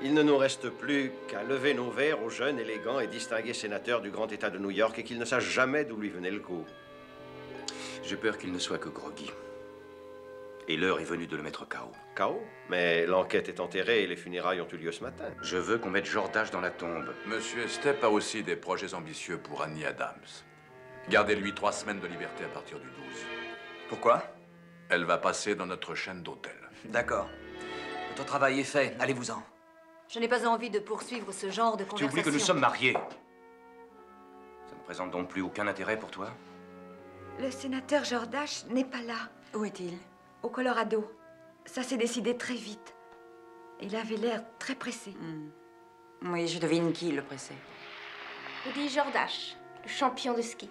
Il ne nous reste plus qu'à lever nos verres au jeune, élégant et distingué sénateur du grand État de New York et qu'il ne sache jamais d'où lui venait le coup. J'ai peur qu'il ne soit que groggy. Et l'heure est venue de le mettre KO. KO? Mais l'enquête est enterrée et les funérailles ont eu lieu ce matin. Je veux qu'on mette Jordache dans la tombe. Monsieur Estep a aussi des projets ambitieux pour Annie Adams. Gardez-lui 3 semaines de liberté à partir du 12. Pourquoi? Elle va passer dans notre chaîne d'hôtels. D'accord. Votre travail est fait, allez-vous-en. Je n'ai pas envie de poursuivre ce genre de Tu conversation. oublies que nous sommes mariés. Ça ne présente donc plus aucun intérêt pour toi? Le sénateur Jordache n'est pas là. Où est-il? Au Colorado. Ça s'est décidé très vite. Il avait l'air très pressé. Oui, je devine qui le pressait. Rudy Jordache, le champion de ski.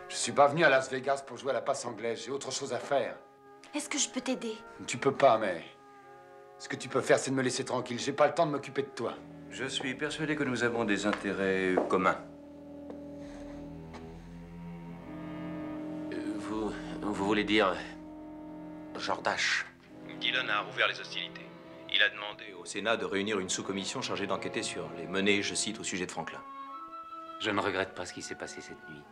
Je suis pas venu à Las Vegas pour jouer à la passe anglaise. J'ai autre chose à faire. Est-ce que je peux t'aider? Tu peux pas, mais... Ce que tu peux faire, c'est de me laisser tranquille. J'ai pas le temps de m'occuper de toi. Je suis persuadé que nous avons des intérêts communs. Vous voulez dire... Jordache? Dillon a rouvert les hostilités. Il a demandé au Sénat de réunir une sous-commission chargée d'enquêter sur les menées, je cite, au sujet de Franklin. Je ne regrette pas ce qui s'est passé cette nuit.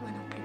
Moi non plus.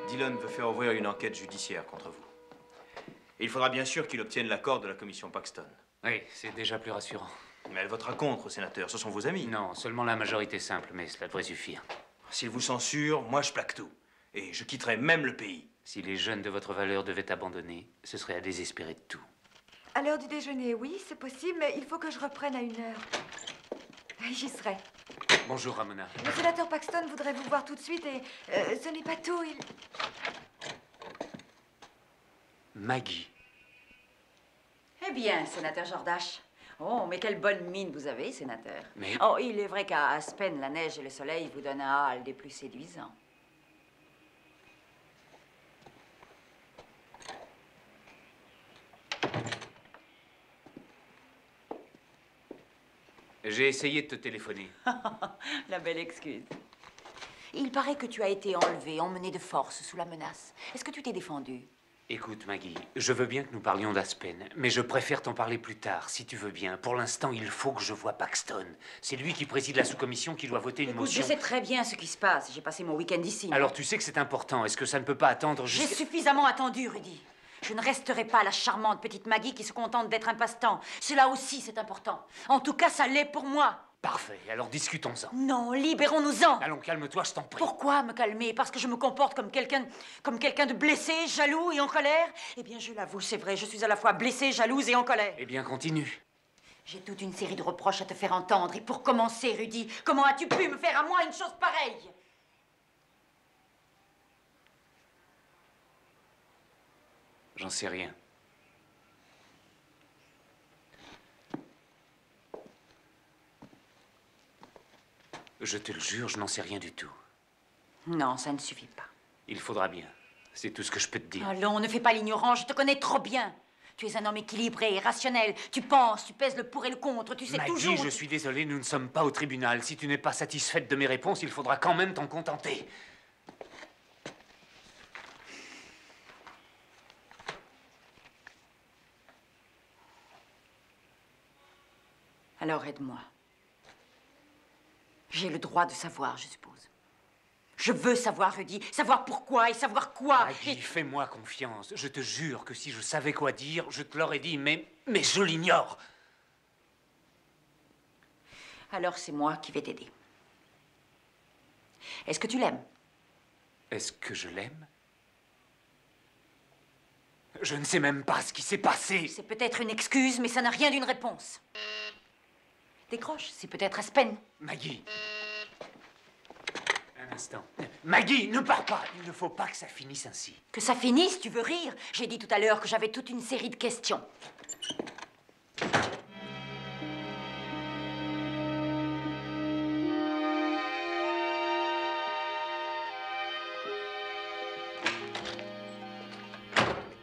Dillon veut faire ouvrir une enquête judiciaire contre vous. Et il faudra bien sûr qu'il obtienne l'accord de la commission Paxton. Oui, c'est déjà plus rassurant. Mais elle votera contre, sénateur. Ce sont vos amis. Non, seulement la majorité simple, mais cela devrait suffire. S'il vous censure, moi je plaque tout. Et je quitterai même le pays. Si les jeunes de votre valeur devaient abandonner, ce serait à désespérer de tout. À l'heure du déjeuner, oui, c'est possible, mais il faut que je reprenne à 1h. J'y serai. Bonjour, Ramona. Le sénateur Paxton voudrait vous voir tout de suite et ce n'est pas tout, il... Maggie. Eh bien, sénateur Jordache. Oh, mais quelle bonne mine vous avez, sénateur. Mais... Oh, il est vrai qu'à Aspen, la neige et le soleil vous donnent un hâle des plus séduisants. J'ai essayé de te téléphoner. La belle excuse. Il paraît que tu as été enlevé, emmené de force sous la menace. Est-ce que tu t'es défendu? Écoute, Maggie, je veux bien que nous parlions d'Aspen, mais je préfère t'en parler plus tard, si tu veux bien. Pour l'instant, il faut que je voie Paxton. C'est lui qui préside la sous-commission qui doit voter une Écoute, motion. je sais très bien ce qui se passe. J'ai passé mon week-end ici. Alors tu sais que c'est important. Est-ce que ça ne peut pas attendre J'ai jusqu'à... suffisamment attendu, Rudy. Je ne resterai pas la charmante petite Maggie qui se contente d'être un passe-temps. Cela aussi, c'est important. En tout cas, ça l'est pour moi. Parfait, alors discutons-en. Non, libérons-nous-en. Allons, calme-toi, je t'en prie. Pourquoi me calmer? Parce que je me comporte comme quelqu'un de blessé, jaloux et en colère? Eh bien, je l'avoue, c'est vrai, je suis à la fois blessée, jalouse et en colère. Eh bien, continue. J'ai toute une série de reproches à te faire entendre. Et pour commencer, Rudy, comment as-tu pu me faire à moi une chose pareille? J'en sais rien. Je te le jure, je n'en sais rien du tout. Non, ça ne suffit pas. Il faudra bien. C'est tout ce que je peux te dire. Allons, ne fais pas l'ignorant, je te connais trop bien. Tu es un homme équilibré, rationnel. Tu penses, tu pèses le pour et le contre, tu sais Maggie, toujours... je suis désolé, nous ne sommes pas au tribunal. Si tu n'es pas satisfaite de mes réponses, il faudra quand même t'en contenter. Alors aide-moi. J'ai le droit de savoir, je suppose. Je veux savoir, Rudy, savoir pourquoi et savoir quoi. Maggie, fais-moi confiance. Je te jure que si je savais quoi dire, je te l'aurais dit, mais je l'ignore. Alors c'est moi qui vais t'aider. Est-ce que tu l'aimes? Est-ce que je l'aime? Je ne sais même pas ce qui s'est passé. C'est peut-être une excuse, mais ça n'a rien d'une réponse. Décroche, c'est peut-être Aspen. Maggie. Un instant. Maggie, ne pars pas. Il ne faut pas que ça finisse ainsi. Que ça finisse, tu veux rire? J'ai dit tout à l'heure que j'avais toute une série de questions.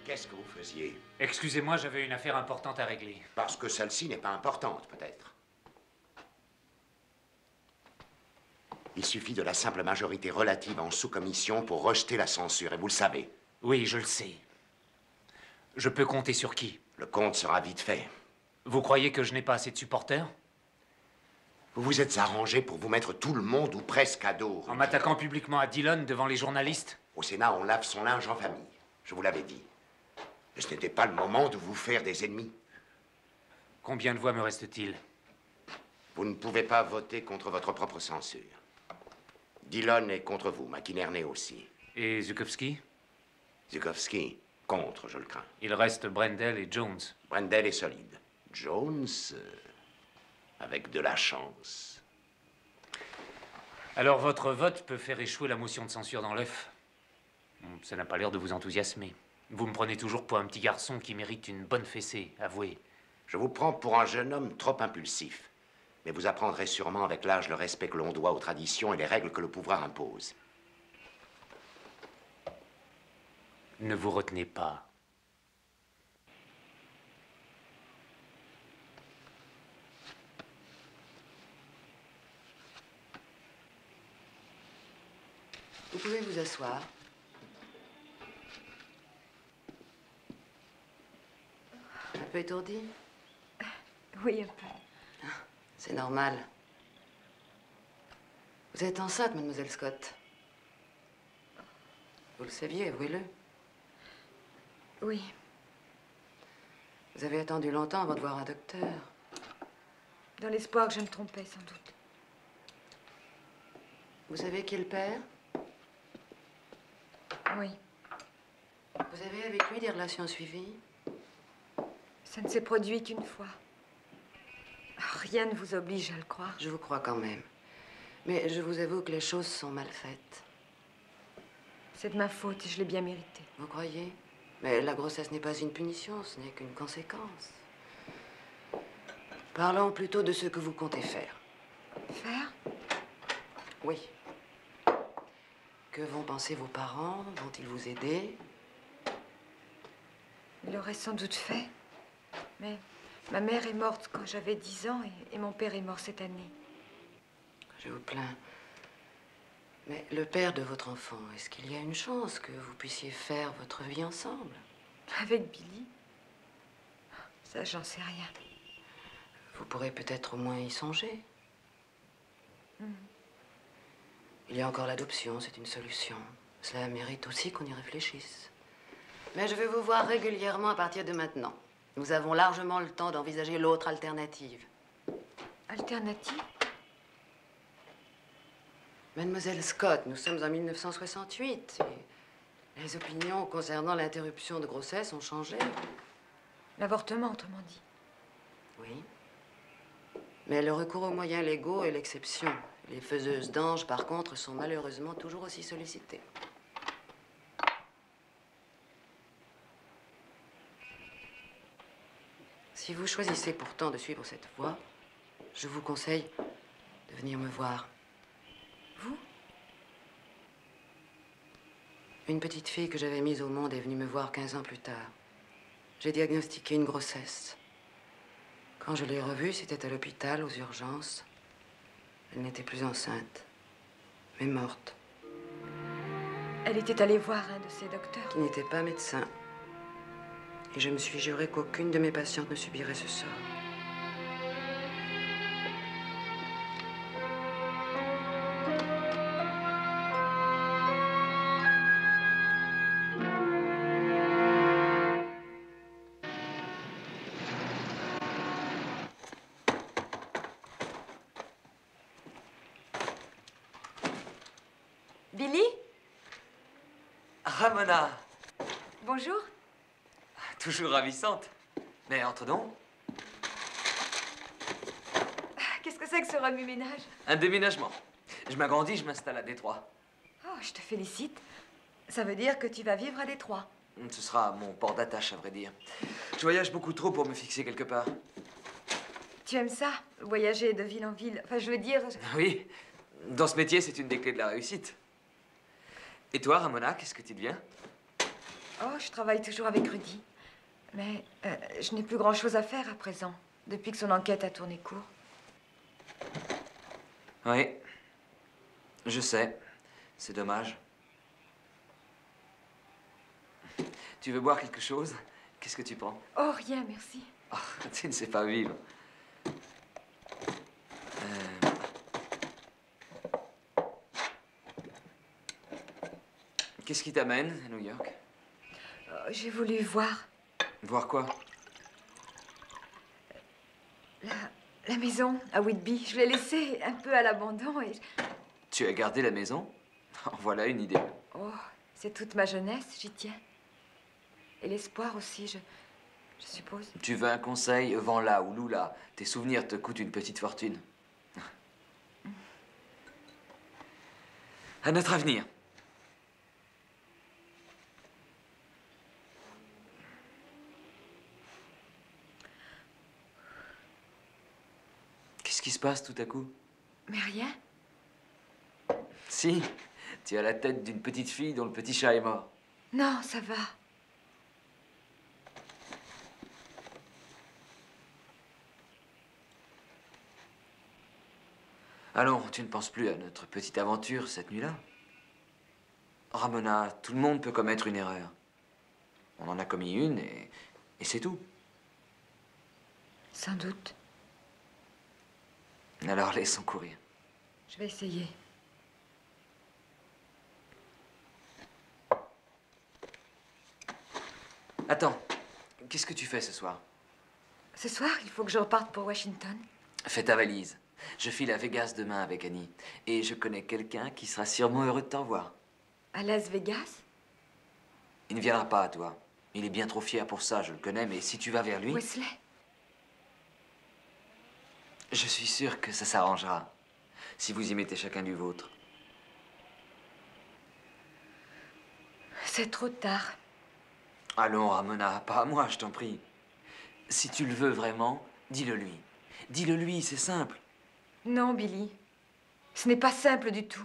Qu'est-ce que vous faisiez? Excusez-moi, j'avais une affaire importante à régler. Parce que celle-ci n'est pas importante, peut-être. Il suffit de la simple majorité relative en sous-commission pour rejeter la censure, et vous le savez. Oui, je le sais. Je peux compter sur qui? Le compte sera vite fait. Vous croyez que je n'ai pas assez de supporters? Vous vous êtes arrangé pour vous mettre tout le monde ou presque à dos. En m'attaquant publiquement à Dillon devant les journalistes? Au Sénat, on lave son linge en famille. Je vous l'avais dit. Mais ce n'était pas le moment de vous faire des ennemis. Combien de voix me reste-t-il? Vous ne pouvez pas voter contre votre propre censure. Dillon est contre vous, McInerney aussi. Et Zukovsky? Zukovsky, contre, je le crains. Il reste Brendel et Jones. Brendel est solide. Jones, avec de la chance. Alors votre vote peut faire échouer la motion de censure dans l'œuf. Ça n'a pas l'air de vous enthousiasmer. Vous me prenez toujours pour un petit garçon qui mérite une bonne fessée, avouez. Je vous prends pour un jeune homme trop impulsif. Mais vous apprendrez sûrement avec l'âge le respect que l'on doit aux traditions et les règles que le pouvoir impose. Ne vous retenez pas. Vous pouvez vous asseoir. Un peu étourdi? Oui, un peu. C'est normal. Vous êtes enceinte, mademoiselle Scott. Vous le saviez, avouez-le. Oui. Vous avez attendu longtemps avant de voir un docteur. Dans l'espoir que je me trompais, sans doute. Vous savez qui est le père? Oui. Vous avez avec lui des relations suivies? Ça ne s'est produit qu'une fois. Rien ne vous oblige à le croire. Je vous crois quand même. Mais je vous avoue que les choses sont mal faites. C'est de ma faute et je l'ai bien mérité. Vous croyez? Mais la grossesse n'est pas une punition, ce n'est qu'une conséquence. Parlons plutôt de ce que vous comptez faire. Faire? Oui. Que vont penser vos parents? Vont-ils vous aider? Il l'aurait sans doute fait. Mais ma mère est morte quand j'avais 10 ans et mon père est mort cette année. Je vous plains. Mais le père de votre enfant, est-ce qu'il y a une chance que vous puissiez faire votre vie ensemble? Avec Billy? Ça, j'en sais rien. Vous pourrez peut-être au moins y songer. Il y a encore l'adoption, c'est une solution. Cela mérite aussi qu'on y réfléchisse. Mais je vais vous voir régulièrement à partir de maintenant. Nous avons largement le temps d'envisager l'autre alternative. Alternative? Mademoiselle Scott, nous sommes en 1968 et les opinions concernant l'interruption de grossesse ont changé. L'avortement, autrement dit. Oui. Mais le recours aux moyens légaux est l'exception. Les faiseuses d'anges, par contre, sont malheureusement toujours aussi sollicitées. Si vous choisissez pourtant de suivre cette voie, je vous conseille de venir me voir. Vous? Une petite fille que j'avais mise au monde est venue me voir 15 ans plus tard. J'ai diagnostiqué une grossesse. Quand je l'ai revue, c'était à l'hôpital, aux urgences. Elle n'était plus enceinte, mais morte. Elle était allée voir un de ses docteurs. Qui n'était pas médecin. Et je me suis juré qu'aucune de mes patientes ne subirait ce sort. Billy? Ramona, Bonjour. toujours ravissante. Mais entre donc. Qu'est-ce que c'est que ce remue-ménage? Un déménagement. Je m'agrandis, je m'installe à Détroit. Oh, je te félicite. Ça veut dire que tu vas vivre à Détroit. Ce sera mon port d'attache, à vrai dire. Je voyage beaucoup trop pour me fixer quelque part. Tu aimes ça, voyager de ville en ville? Enfin, je veux dire... Oui, dans ce métier, c'est une des clés de la réussite. Et toi, Ramona, qu'est-ce que tu deviens? Oh, je travaille toujours avec Rudy. Mais je n'ai plus grand-chose à faire à présent, depuis que son enquête a tourné court. Oui, je sais. C'est dommage. Tu veux boire quelque chose? Qu'est-ce que tu prends? Oh, rien, merci. Oh, tu ne sais pas vivre. Qu'est-ce qui t'amène à New York? J'ai voulu voir Voir quoi? la maison à Whitby. Je l'ai laissée un peu à l'abandon et... Tu as gardé la maison? En voilà une idée. Oh, c'est toute ma jeunesse, j'y tiens. Et l'espoir aussi, je suppose. Tu veux un conseil? Vends-la ou loue-la. Tes souvenirs te coûtent une petite fortune. À notre avenir. Qu'est-ce qui se passe tout à coup? Mais rien. Si, tu as la tête d'une petite fille dont le petit chat est mort. Non, ça va. Allons, tu ne penses plus à notre petite aventure cette nuit-là? Ramona, tout le monde peut commettre une erreur. On en a commis une et c'est tout. Sans doute. Alors laissons courir. Je vais essayer. Attends, qu'est-ce que tu fais ce soir? Ce soir, il faut que je reparte pour Washington. Fais ta valise. Je file à Vegas demain avec Annie. Et je connais quelqu'un qui sera sûrement heureux de t'en voir. À Las Vegas? Il ne viendra pas à toi. Il est bien trop fier pour ça, je le connais, mais si tu vas vers lui... Wesley? Je suis sûr que ça s'arrangera. Si vous y mettez chacun du vôtre. C'est trop tard. Allons, Ramona, pas à moi, je t'en prie. Si tu le veux vraiment, dis-le lui. Dis-le lui, c'est simple. Non, Billy. Ce n'est pas simple du tout.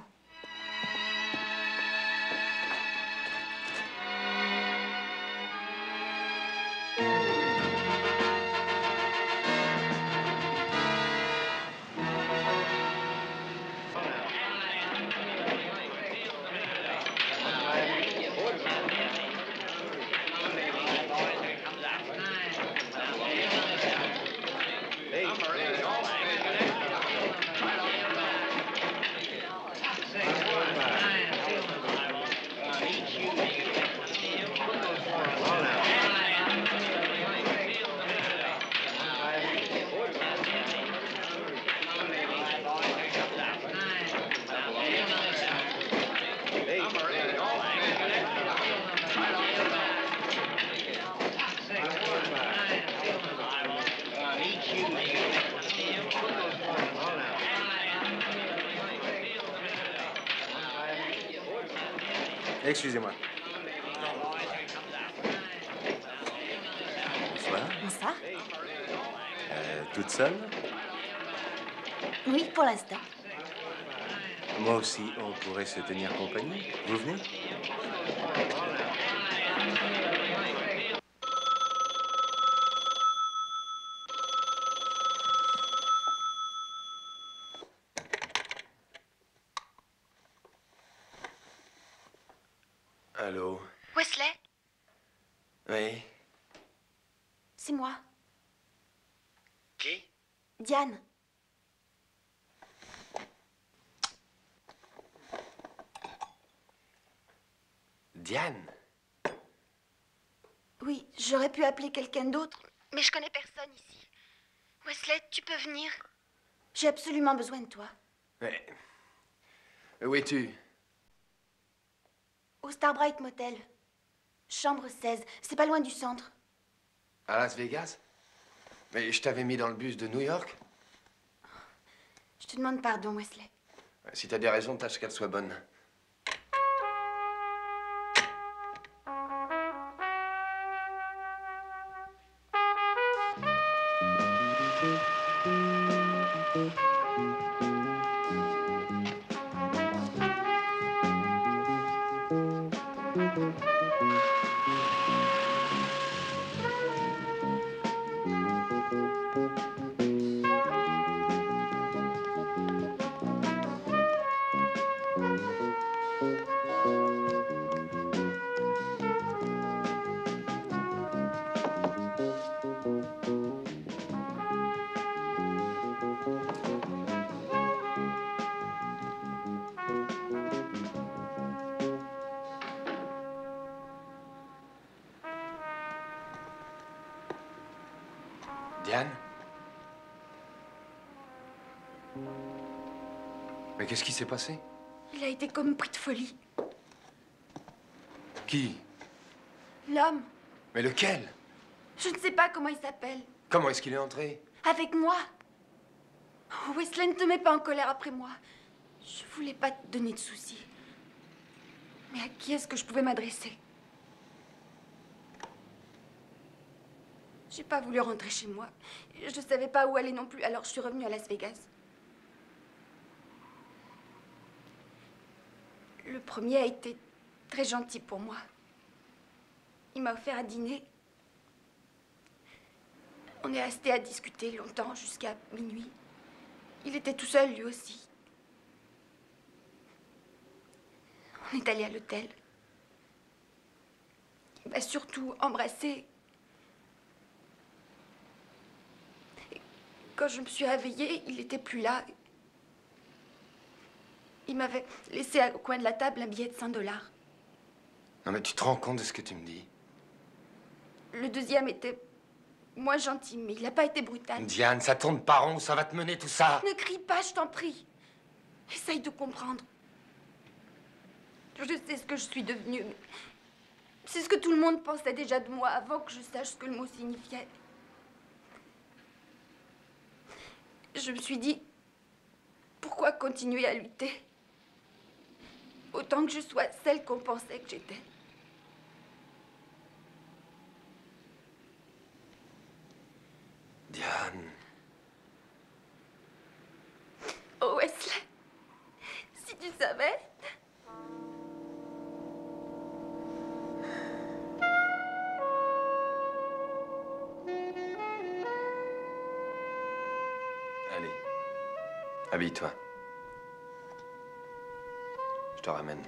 Excusez-moi. Bonsoir. Bonsoir. Toute seule? Oui, pour l'instant. Moi aussi, on pourrait se tenir compagnie. Vous venez? Allô? Wesley, Oui? c'est moi. Qui? Diane. Diane? Oui, j'aurais pu appeler quelqu'un d'autre, mais je connais personne ici. Wesley, tu peux venir? J'ai absolument besoin de toi. Mais... Où es-tu? Au Starbright Motel. Chambre 16. C'est pas loin du centre. À Las Vegas? Mais je t'avais mis dans le bus de New York? Je te demande pardon, Wesley. Si t'as des raisons, tâche qu'elles soient bonnes. Diane? Mais qu'est-ce qui s'est passé? Il a été comme pris de folie. Qui? L'homme. Mais lequel? Je ne sais pas comment il s'appelle. Comment est-ce qu'il est entré? Avec moi. Oh, Wesley, ne te mets pas en colère après moi. Je voulais pas te donner de soucis. Mais à qui est-ce que je pouvais m'adresser? J'ai pas voulu rentrer chez moi. Je savais pas où aller non plus, alors je suis revenue à Las Vegas. Le premier a été très gentil pour moi. Il m'a offert à dîner. On est resté à discuter longtemps, jusqu'à minuit. Il était tout seul, lui aussi. On est allé à l'hôtel. Il m'a surtout embrassée. Et quand je me suis réveillée, il n'était plus là. Il m'avait laissé au coin de la table un billet de $100. Non mais tu te rends compte de ce que tu me dis? Le deuxième était moins gentil, mais il n'a pas été brutal. Diane, ça tourne pas rond, ça va te mener tout ça. Ne crie pas, je t'en prie. Essaye de comprendre. Je sais ce que je suis devenue, mais c'est ce que tout le monde pensait déjà de moi avant que je sache ce que le mot signifiait. Je me suis dit, pourquoi continuer à lutter? Autant que je sois celle qu'on pensait que j'étais. Diane. Oh, Wesley, si tu savais. Allez, habille-toi. Je te ramène.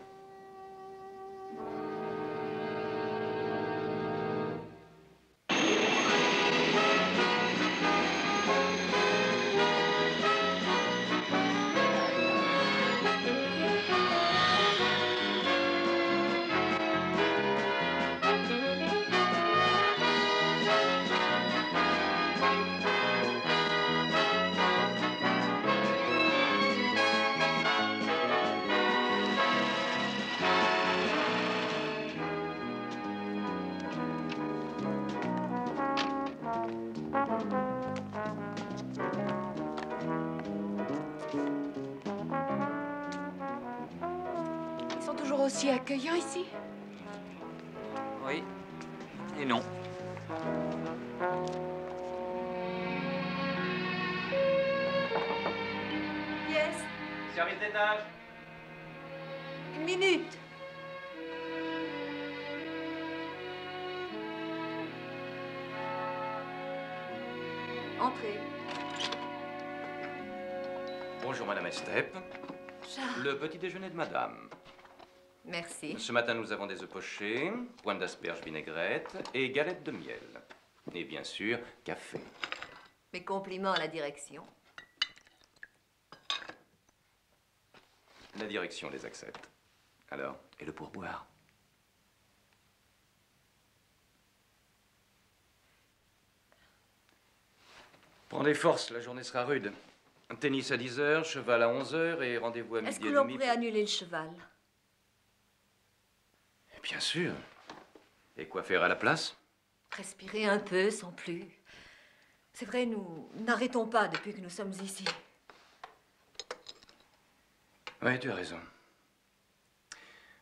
toujours aussi accueillant ici? Oui. Et non. Yes. Service d'étage. Une minute. Entrez. Bonjour, Madame Estep. Charles. Le petit déjeuner de Madame. Merci. Ce matin, nous avons des œufs pochés, pointe d'asperges vinaigrette et galettes de miel. Et bien sûr, café. Mes compliments à la direction. La direction les accepte. Alors, et le pourboire? Prends des forces, la journée sera rude. Tennis à 10h, cheval à 11h et rendez-vous à midi Est-ce et que l'on demi. pourrait annuler le cheval? Bien sûr. Et quoi faire à la place? Respirer un peu, sans plus. C'est vrai, nous n'arrêtons pas depuis que nous sommes ici. Oui, tu as raison.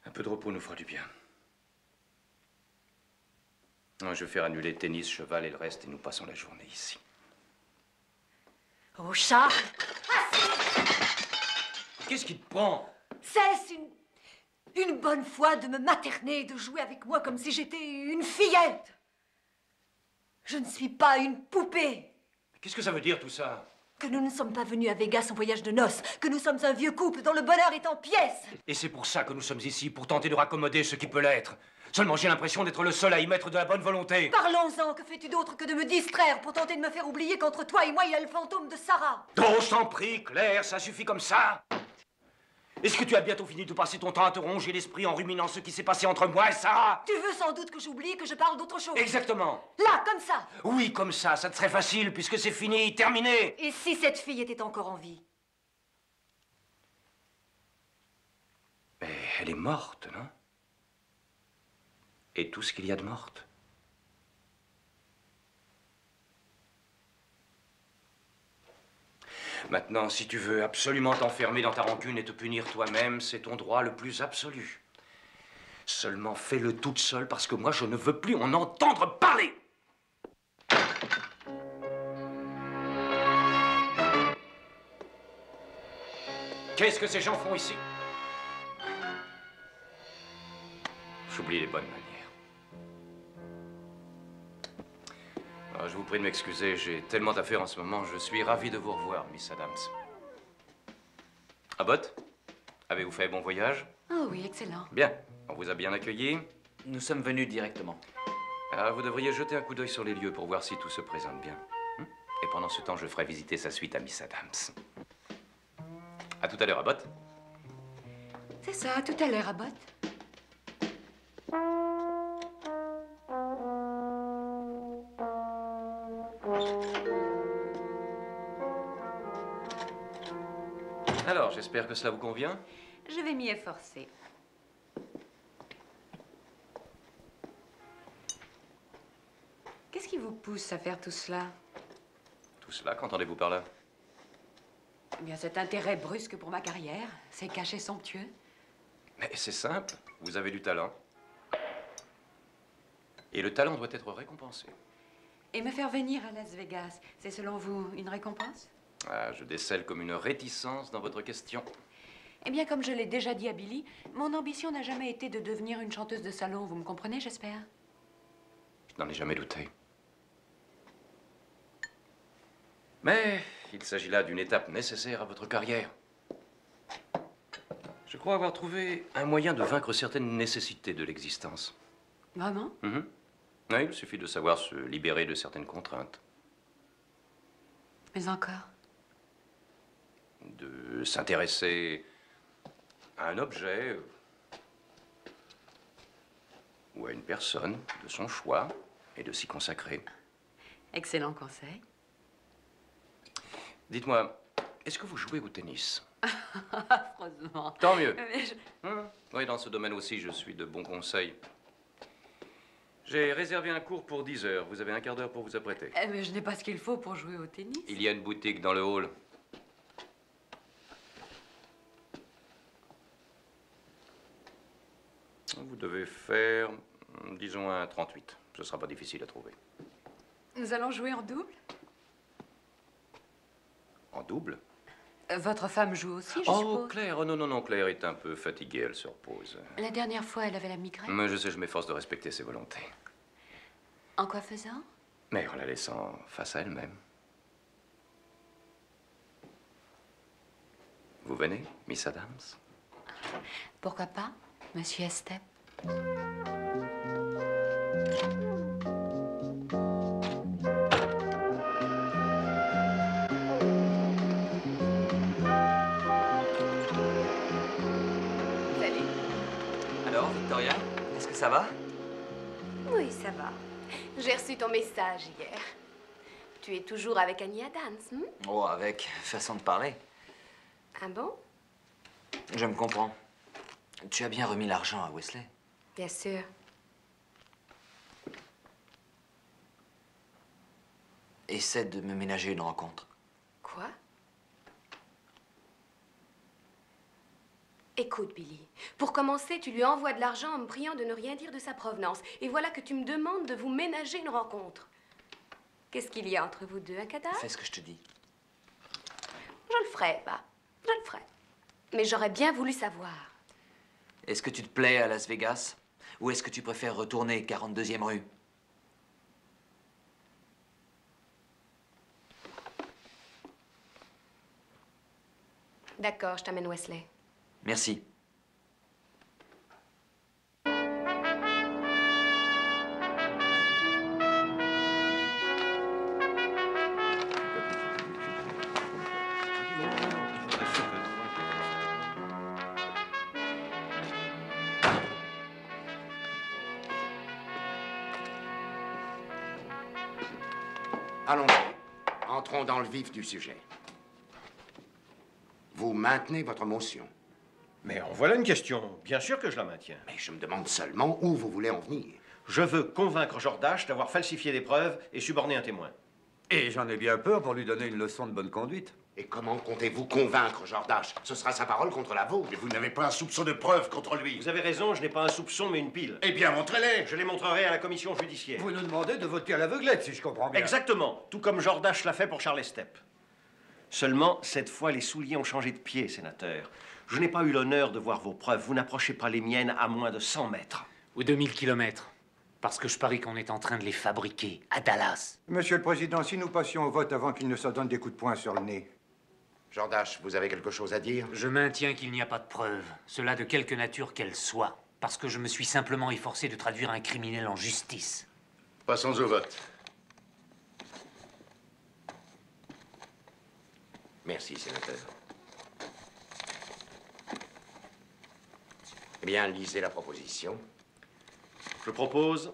Un peu de repos nous fera du bien. Je vais faire annuler tennis, cheval et le reste et nous passons la journée ici. Oh, Charles! Qu'est-ce qui te prend? Cesse une bonne fois de me materner et de jouer avec moi comme si j'étais une fillette. Je ne suis pas une poupée. Qu'est-ce que ça veut dire tout ça? Que nous ne sommes pas venus à Vegas en voyage de noces, que nous sommes un vieux couple dont le bonheur est en pièces. Et c'est pour ça que nous sommes ici, pour tenter de raccommoder ce qui peut l'être. Seulement j'ai l'impression d'être le seul à y mettre de la bonne volonté. Parlons-en, que fais-tu d'autre que de me distraire pour tenter de me faire oublier qu'entre toi et moi il y a le fantôme de Sarah? Oh, je t'en prie, Claire, ça suffit comme ça. Est-ce que tu as bientôt fini de passer ton temps à te ronger l'esprit en ruminant ce qui s'est passé entre moi et Sarah? Tu veux sans doute que j'oublie et que je parle d'autre chose? Exactement. Là, comme ça. Oui, comme ça te serait facile puisque c'est fini, terminé. Et si cette fille était encore en vie? Mais elle est morte, non? Et tout ce qu'il y a de morte. Maintenant, si tu veux absolument t'enfermer dans ta rancune et te punir toi-même, c'est ton droit le plus absolu. Seulement fais-le toute seule parce que moi, je ne veux plus en entendre parler. Qu'est-ce que ces gens font ici? J'oublie les bonnes manières. Alors, je vous prie de m'excuser, j'ai tellement d'affaires en ce moment. Je suis ravi de vous revoir, Miss Adams. Abbott, avez-vous fait bon voyage? Oh oui, excellent. Bien. On vous a bien accueillis? Nous sommes venus directement. Alors, vous devriez jeter un coup d'œil sur les lieux pour voir si tout se présente bien. Et pendant ce temps, je ferai visiter sa suite à Miss Adams. À tout à l'heure, Abbott. C'est ça, tout à l'heure, Abbott. Alors, j'espère que cela vous convient. Je vais m'y efforcer. Qu'est-ce qui vous pousse à faire tout cela? Tout cela, qu'entendez-vous par là? Eh bien, cet intérêt brusque pour ma carrière, ces cachets somptueux. Mais c'est simple, vous avez du talent. Et le talent doit être récompensé. Et me faire venir à Las Vegas, c'est selon vous une récompense? Ah, je décèle comme une réticence dans votre question. Eh bien, comme je l'ai déjà dit à Billy, mon ambition n'a jamais été de devenir une chanteuse de salon. Vous me comprenez, j'espère? Je n'en ai jamais douté. Mais il s'agit là d'une étape nécessaire à votre carrière. Je crois avoir trouvé un moyen de vaincre certaines nécessités de l'existence. Vraiment? Oui, il suffit de savoir se libérer de certaines contraintes. Mais encore? De s'intéresser à un objet ou à une personne de son choix et de s'y consacrer. Excellent conseil. Dites-moi, est-ce que vous jouez au tennis? Affreusement. Tant mieux. Mais Oui, dans ce domaine aussi, je suis de bons conseils. J'ai réservé un cours pour 10 heures. Vous avez un quart d'heure pour vous apprêter. mais je n'ai pas ce qu'il faut pour jouer au tennis. Il y a une boutique dans le hall. Vous devez faire, disons, un 38. Ce sera pas difficile à trouver. Nous allons jouer en double? En double? Votre femme joue aussi, je Oh, suppose? Claire, oh, non, non, non, Claire est un peu fatiguée, elle se repose. La dernière fois, elle avait la migraine. Mais je sais, je m'efforce de respecter ses volontés. En quoi faisant? Mais en la laissant face à elle-même. Vous venez, Miss Adams? Pourquoi pas, Monsieur Estep? Salut. Alors, Victoria, est-ce que ça va? Oui, ça va. J'ai reçu ton message hier. Tu es toujours avec Annie Adams, Oh, avec façon de parler. Ah bon? Je me comprends. Tu as bien remis l'argent à Wesley? Bien sûr. Essaie de me ménager une rencontre. Quoi? Écoute, Billy. Pour commencer, tu lui envoies de l'argent en me priant de ne rien dire de sa provenance. Et voilà que tu me demandes de vous ménager une rencontre. Qu'est-ce qu'il y a entre vous deux, un cadavre? Fais ce que je te dis. Je le ferai, bah. Je le ferai. Mais j'aurais bien voulu savoir. Est-ce que tu te plais à Las Vegas? Ou est-ce que tu préfères retourner 42e rue? D'accord, je t'amène Wesley. Merci. Allons-y. Entrons dans le vif du sujet. Vous maintenez votre motion. Mais en voilà une question. Bien sûr que je la maintiens. Mais je me demande seulement où vous voulez en venir. Je veux convaincre Jordache d'avoir falsifié des preuves et suborné un témoin. Et j'en ai bien peur pour lui donner une leçon de bonne conduite. Et comment comptez-vous convaincre Jordache? Ce sera sa parole contre la vôtre. Mais vous n'avez pas un soupçon de preuve contre lui. Vous avez raison, je n'ai pas un soupçon, mais une pile. Eh bien, montrez-les. Je les montrerai à la commission judiciaire. Vous nous demandez de voter à l'aveuglette, si je comprends bien. Exactement, tout comme Jordache l'a fait pour Charles Estep. Seulement, cette fois, les souliers ont changé de pied, sénateur. Je n'ai pas eu l'honneur de voir vos preuves. Vous n'approchez pas les miennes à moins de 100 mètres. Ou 2000 kilomètres. Parce que je parie qu'on est en train de les fabriquer à Dallas. Monsieur le Président, si nous passions au vote avant qu'il ne se donne des coups de poing sur le nez. Jordache, vous avez quelque chose à dire? Je maintiens qu'il n'y a pas de preuves, cela de quelque nature qu'elle soit, parce que je me suis simplement efforcé de traduire un criminel en justice. Passons au vote. Merci, sénateur. Eh bien, lisez la proposition. Je propose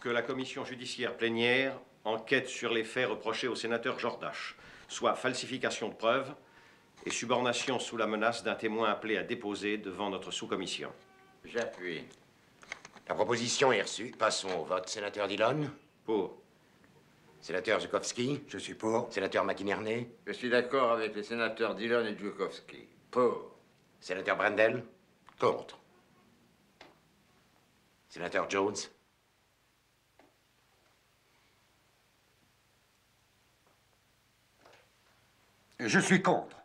que la commission judiciaire plénière enquête sur les faits reprochés au sénateur Jordache, soit falsification de preuves et subornation sous la menace d'un témoin appelé à déposer devant notre sous-commission. J'appuie. La proposition est reçue. Passons au vote. Sénateur Dillon? Pour. Sénateur Zukowski? Je suis pour. Sénateur McInerney? Je suis d'accord avec les sénateurs Dillon et Zukowski. Pour. Sénateur Brendel? Contre. Sénateur Jones? Je suis contre.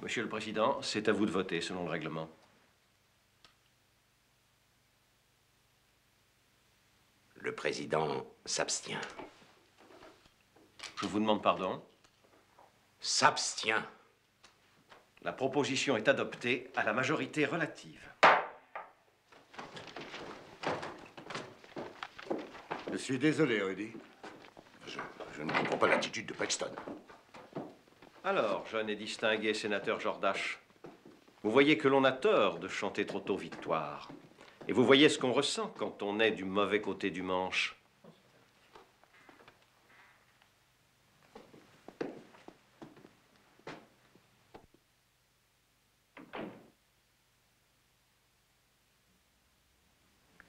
Monsieur le Président, c'est à vous de voter selon le règlement. Le président s'abstient. Je vous demande pardon. S'abstient. La proposition est adoptée à la majorité relative. Je suis désolé, Rudy. Je ne comprends pas l'attitude de Paxton. Alors, jeune et distingué sénateur Jordache, vous voyez que l'on a tort de chanter trop tôt victoire. Et vous voyez ce qu'on ressent quand on est du mauvais côté du manche.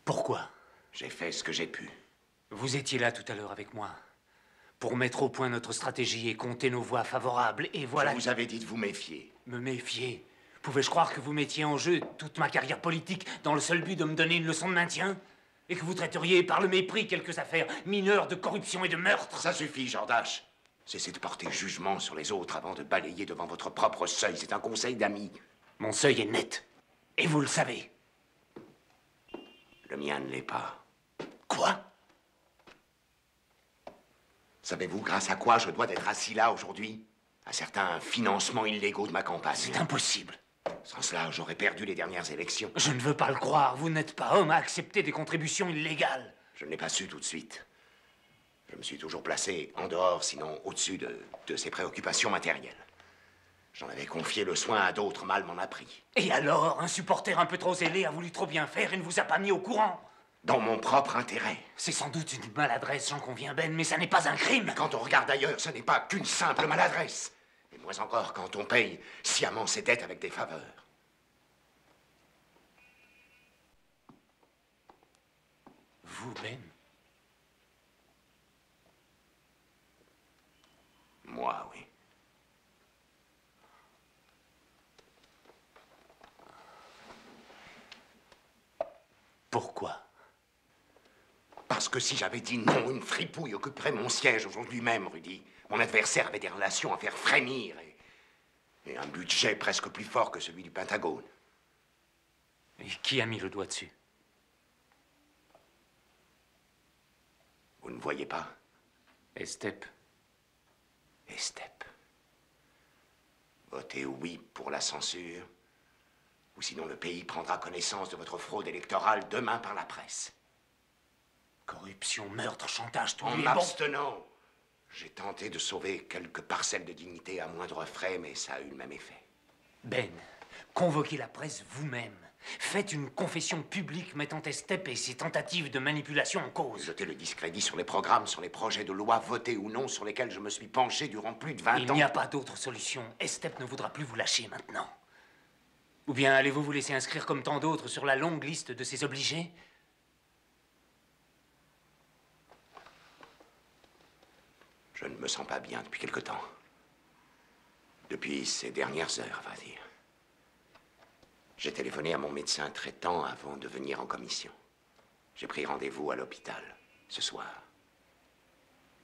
Pourquoi? J'ai fait ce que j'ai pu. Vous étiez là tout à l'heure avec moi, pour mettre au point notre stratégie et compter nos voix favorables, et voilà... Je vous avais dit de vous méfier. Me méfier? Pouvais-je croire que vous mettiez en jeu toute ma carrière politique dans le seul but de me donner une leçon de maintien? Et que vous traiteriez par le mépris quelques affaires mineures de corruption et de meurtre? Ça suffit, Jordache. Cessez de porter jugement sur les autres avant de balayer devant votre propre seuil. C'est un conseil d'ami. Mon seuil est net. Et vous le savez. Le mien ne l'est pas. Quoi? Savez-vous grâce à quoi je dois être assis là aujourd'hui? À certains financements illégaux de ma campagne. C'est impossible. Sans cela, j'aurais perdu les dernières élections. Je ne veux pas le croire. Vous n'êtes pas homme à accepter des contributions illégales. Je ne l'ai pas su tout de suite. Je me suis toujours placé en dehors, sinon au-dessus de ses préoccupations matérielles. J'en avais confié le soin à d'autres, mal m'en a pris. Et alors, un supporter un peu trop zélé a voulu trop bien faire et ne vous a pas mis au courant? Dans mon propre intérêt. C'est sans doute une maladresse, j'en conviens, Ben, mais ça n'est pas un crime. Mais quand on regarde ailleurs, ce n'est pas qu'une simple maladresse. Et moins encore quand on paye sciemment ses dettes avec des faveurs. Vous, Ben? Moi, oui. Pourquoi? Parce que si j'avais dit non, une fripouille occuperait mon siège aujourd'hui même, Rudy. Mon adversaire avait des relations à faire frémir et un budget presque plus fort que celui du Pentagone. Et qui a mis le doigt dessus? Vous ne voyez pas? Estep. Estep. Votez oui pour la censure, ou sinon le pays prendra connaissance de votre fraude électorale demain par la presse. Corruption, meurtre, chantage, tout En est bon. m'abstenant, j'ai tenté de sauver quelques parcelles de dignité à moindre frais, mais ça a eu le même effet. Ben, convoquez la presse vous-même. Faites une confession publique mettant Estep et ses tentatives de manipulation en cause. Jetez le discrédit sur les programmes, sur les projets de loi votés ou non, sur lesquels je me suis penché durant plus de 20 ans. Il n'y a pas d'autre solution. Estep ne voudra plus vous lâcher maintenant. Ou bien allez-vous vous laisser inscrire comme tant d'autres sur la longue liste de ses obligés? Je ne me sens pas bien depuis quelque temps. Depuis ces dernières heures, va dire. J'ai téléphoné à mon médecin traitant avant de venir en commission. J'ai pris rendez-vous à l'hôpital ce soir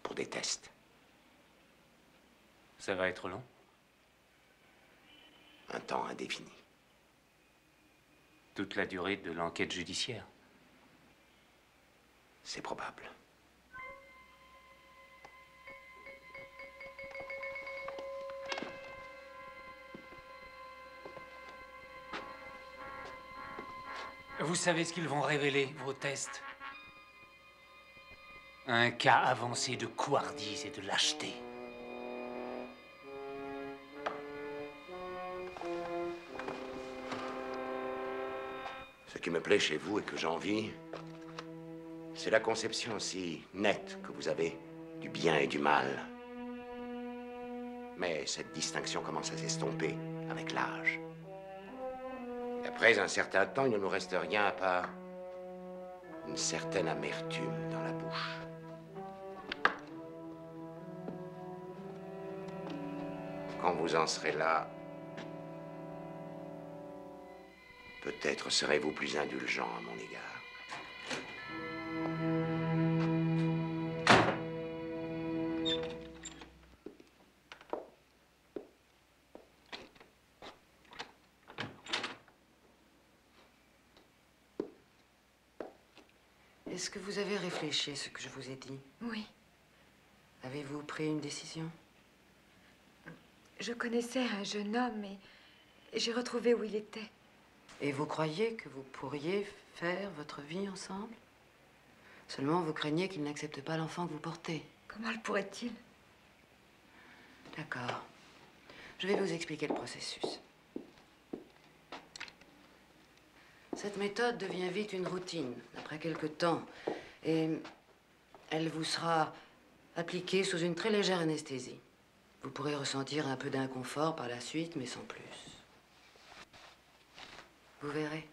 pour des tests. Ça va être long? Un temps indéfini. Toute la durée de l'enquête judiciaire? C'est probable. Vous savez ce qu'ils vont révéler, vos tests? Un cas avancé de couardise et de lâcheté. Ce qui me plaît chez vous et que j'envie, c'est la conception aussi nette que vous avez du bien et du mal. Mais cette distinction commence à s'estomper avec l'âge. Et après un certain temps, il ne nous reste rien à part une certaine amertume dans la bouche. Quand vous en serez là, peut-être serez-vous plus indulgent à mon égard. Est-ce que vous avez réfléchi à ce que je vous ai dit? Oui. Avez-vous pris une décision? Je connaissais un jeune homme et j'ai retrouvé où il était. Et vous croyez que vous pourriez faire votre vie ensemble? Seulement, vous craignez qu'il n'accepte pas l'enfant que vous portez. Comment le pourrait-il? D'accord. Je vais vous expliquer le processus. Cette méthode devient vite une routine, après quelque temps. Et elle vous sera appliquée sous une très légère anesthésie. Vous pourrez ressentir un peu d'inconfort par la suite, mais sans plus. Vous verrez.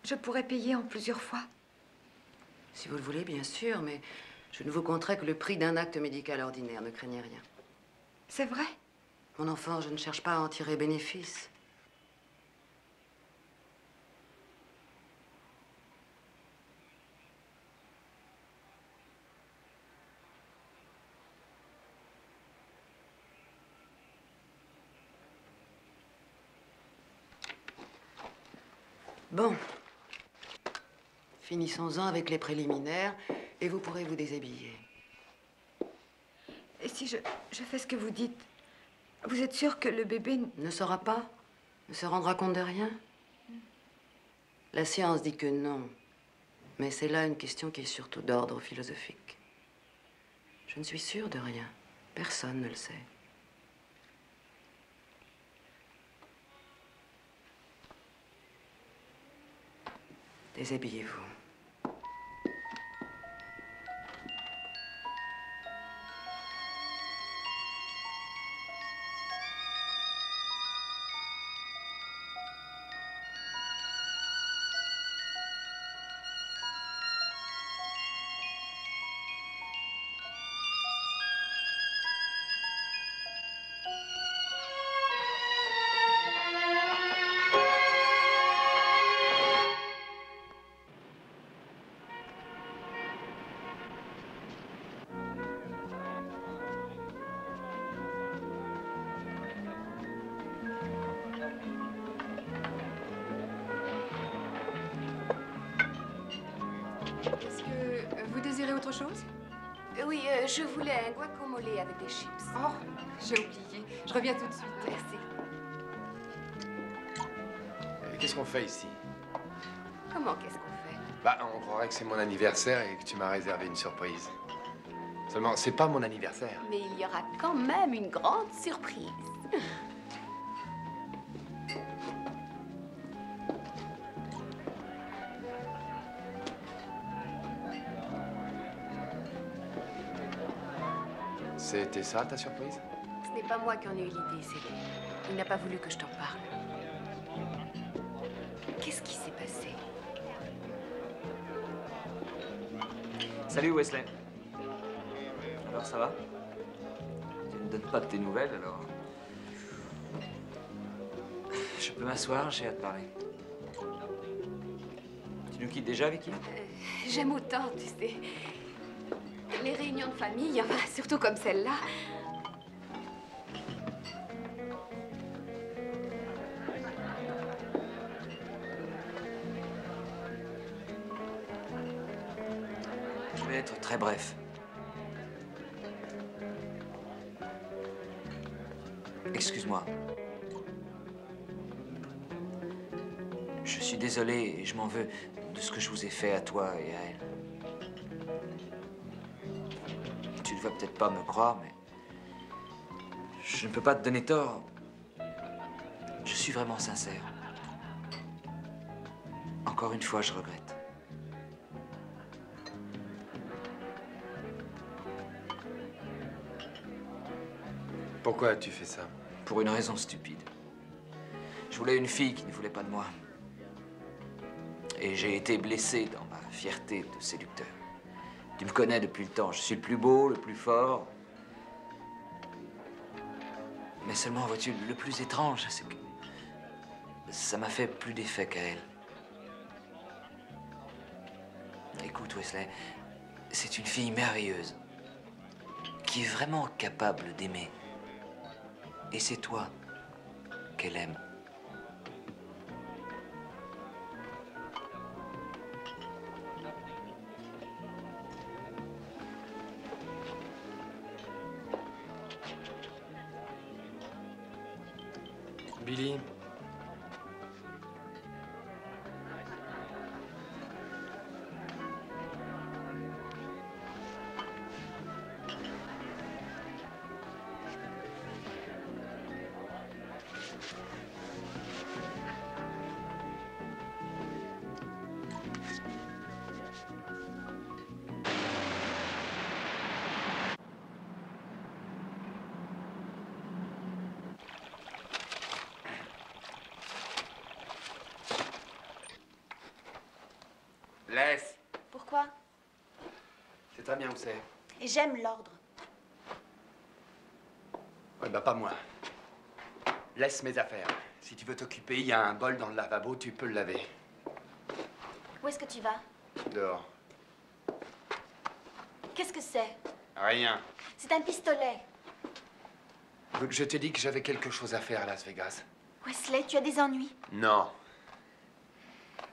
Je pourrais payer en plusieurs fois. Si vous le voulez, bien sûr, mais je ne vous compterai que le prix d'un acte médical ordinaire. Ne craignez rien. C'est vrai? Mon enfant, je ne cherche pas à en tirer bénéfice. Bon. Finissons-en avec les préliminaires et vous pourrez vous déshabiller. Et si je fais ce que vous dites, vous êtes sûr que le bébé... Ne saura pas? Ne se rendra compte de rien? La science dit que non. Mais c'est là une question qui est surtout d'ordre philosophique. Je ne suis sûre de rien. Personne ne le sait. Déshabillez-vous. Est-ce que vous désirez autre chose? Oui, je voulais un guacamole avec des chips. Oh, j'ai oublié. Je reviens tout de suite. Merci. Qu'est-ce qu'on fait ici? Comment qu'est-ce qu'on fait? Bah, on croirait que c'est mon anniversaire et que tu m'as réservé une surprise. Seulement, c'est pas mon anniversaire. Mais il y aura quand même une grande surprise. C'était ça, ta surprise? Ce n'est pas moi qui en ai eu l'idée, c'est lui. Il n'a pas voulu que je t'en parle. Qu'est-ce qui s'est passé? Salut Wesley. Alors ça va? Tu ne donnes pas de tes nouvelles alors? Je peux m'asseoir, j'ai hâte de parler. Tu nous quittes déjà, Vicky? J'aime autant, tu sais. Les réunions de famille, enfin, surtout comme celle-là. Je vais être très bref. Excuse-moi. Je suis désolé et je m'en veux de ce que je vous ai fait à toi et à elle. Tu ne vas peut-être pas me croire, mais je ne peux pas te donner tort. Je suis vraiment sincère. Encore une fois, je regrette. Pourquoi as-tu fait ça? Pour une raison stupide. Je voulais une fille qui ne voulait pas de moi. Et j'ai été blessé dans ma fierté de séducteur. Tu me connais depuis le temps. Je suis le plus beau, le plus fort. Mais seulement, vois-tu, le plus étrange, c'est que ça m'a fait plus d'effet qu'à elle. Écoute, Wesley, c'est une fille merveilleuse qui est vraiment capable d'aimer. Et c'est toi qu'elle aime. Billy? Laisse. Pourquoi? C'est très bien où c'est. Et j'aime l'ordre. Ouais, bah pas moi. Laisse mes affaires. Si tu veux t'occuper, il y a un bol dans le lavabo, tu peux le laver. Où est-ce que tu vas? Dehors. Qu'est-ce que c'est? Rien. C'est un pistolet. Veux que je t'ai dit que j'avais quelque chose à faire à Las Vegas? Wesley, tu as des ennuis? Non.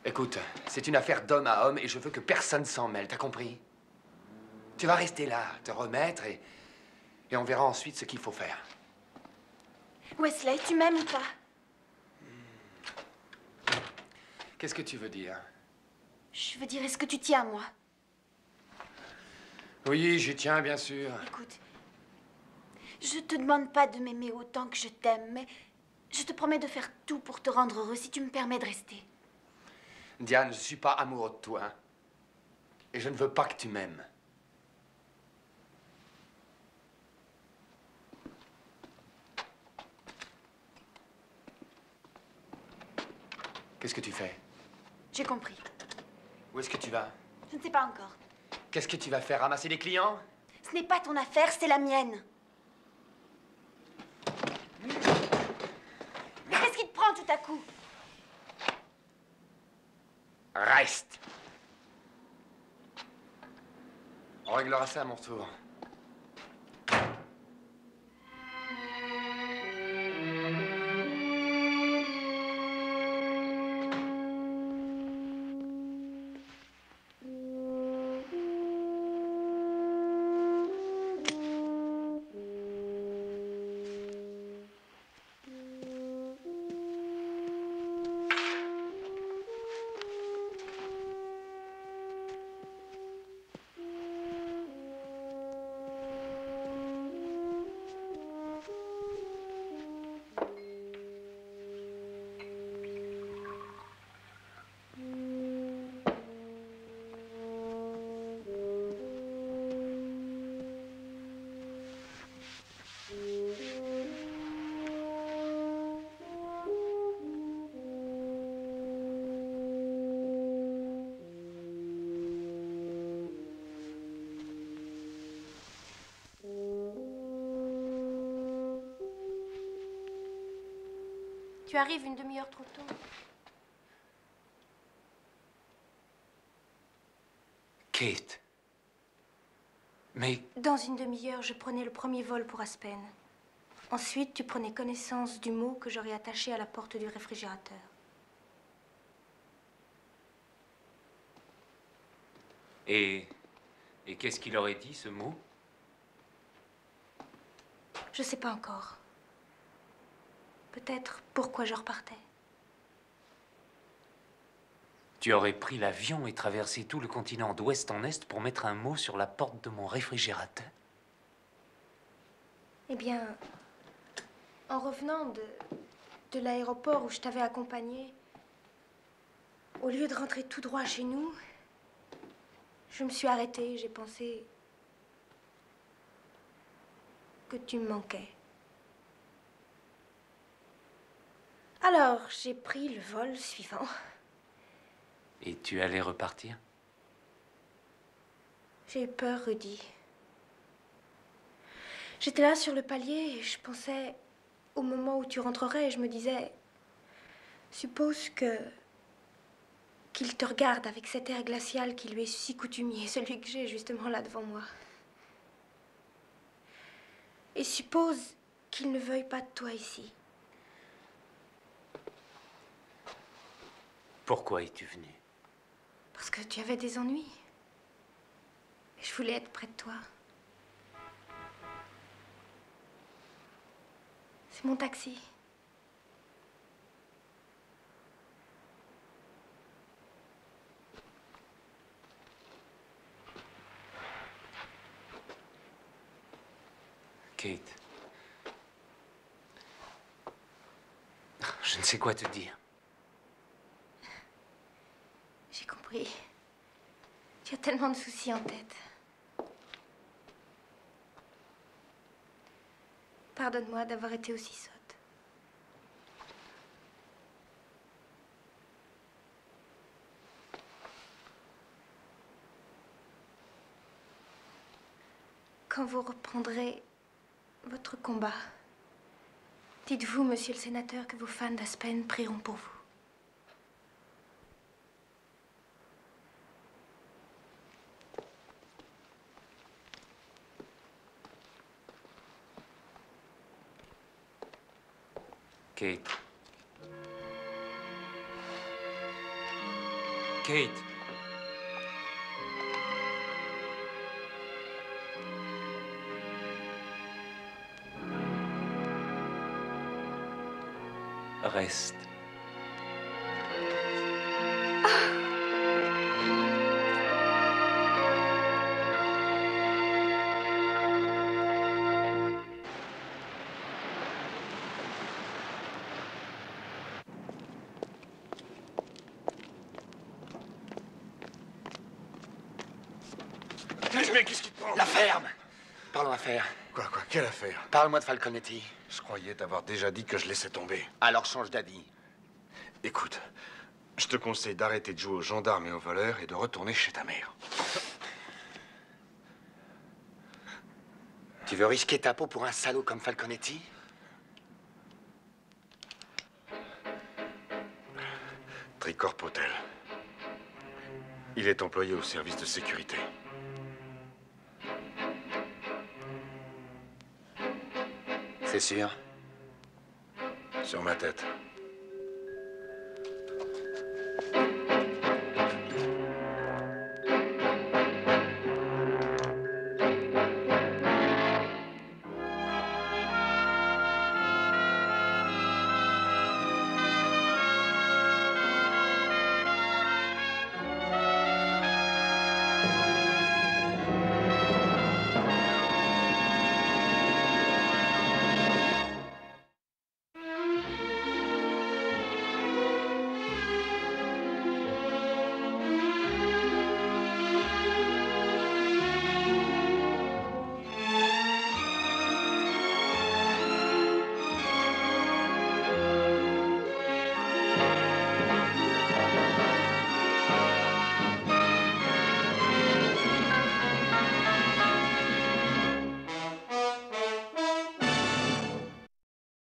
Écoute, c'est une affaire d'homme à homme et je veux que personne s'en mêle, t'as compris? Tu vas rester là, te remettre et on verra ensuite ce qu'il faut faire. Wesley, tu m'aimes ou pas? Qu'est-ce que tu veux dire? Je veux dire, est-ce que tu tiens à moi? Oui, j'y tiens, bien sûr. Écoute, je te demande pas de m'aimer autant que je t'aime, mais je te promets de faire tout pour te rendre heureux si tu me permets de rester. Diane, je suis pas amoureux de toi. Et je ne veux pas que tu m'aimes. Qu'est-ce que tu fais? J'ai compris. Où est-ce que tu vas? Je ne sais pas encore. Qu'est-ce que tu vas faire? Ramasser des clients? Ce n'est pas ton affaire, c'est la mienne. Mais qu'est-ce qui te prend tout à coup? Reste. On réglera ça à mon tour. Tu arrives une demi-heure trop tôt. Kate. Mais Dans une demi-heure, je prenais le premier vol pour Aspen. Ensuite, tu prenais connaissance du mot que j'aurais attaché à la porte du réfrigérateur. Et qu'est-ce qu'il aurait dit, ce mot? Je sais pas encore. Peut-être pourquoi je repartais. Tu aurais pris l'avion et traversé tout le continent d'ouest en est pour mettre un mot sur la porte de mon réfrigérateur? Eh bien, en revenant de l'aéroport où je t'avais accompagné, au lieu de rentrer tout droit chez nous, je me suis arrêtée et j'ai pensé que tu me manquais. Alors, j'ai pris le vol suivant. Et tu allais repartir? J'ai eu peur, Rudy. J'étais là sur le palier et je pensais au moment où tu rentrerais et je me disais, suppose qu'il te regarde avec cet air glacial qui lui est si coutumier, celui que j'ai justement là devant moi. Et suppose qu'il ne veuille pas de toi ici. Pourquoi es-tu venu? Parce que tu avais des ennuis. Et je voulais être près de toi. C'est mon taxi. Kate. Je ne sais quoi te dire. J'ai compris. Tu as tellement de soucis en tête. Pardonne-moi d'avoir été aussi sotte. quand vous reprendrez votre combat, dites-vous, monsieur le sénateur, que vos fans d'Aspen prieront pour vous. Kate. Kate. Reste. Mais qu'est-ce qui te prend? La ferme. Parlons affaires. Quoi, quelle affaire? Parle-moi de Falconetti. Je croyais t'avoir déjà dit que je laissais tomber. Alors change d'avis. Écoute, je te conseille d'arrêter de jouer aux gendarmes et aux voleurs et de retourner chez ta mère. Tu veux risquer ta peau pour un salaud comme Falconetti? Tricor Potel. Il est employé au service de sécurité. C'est sûr? Sur ma tête.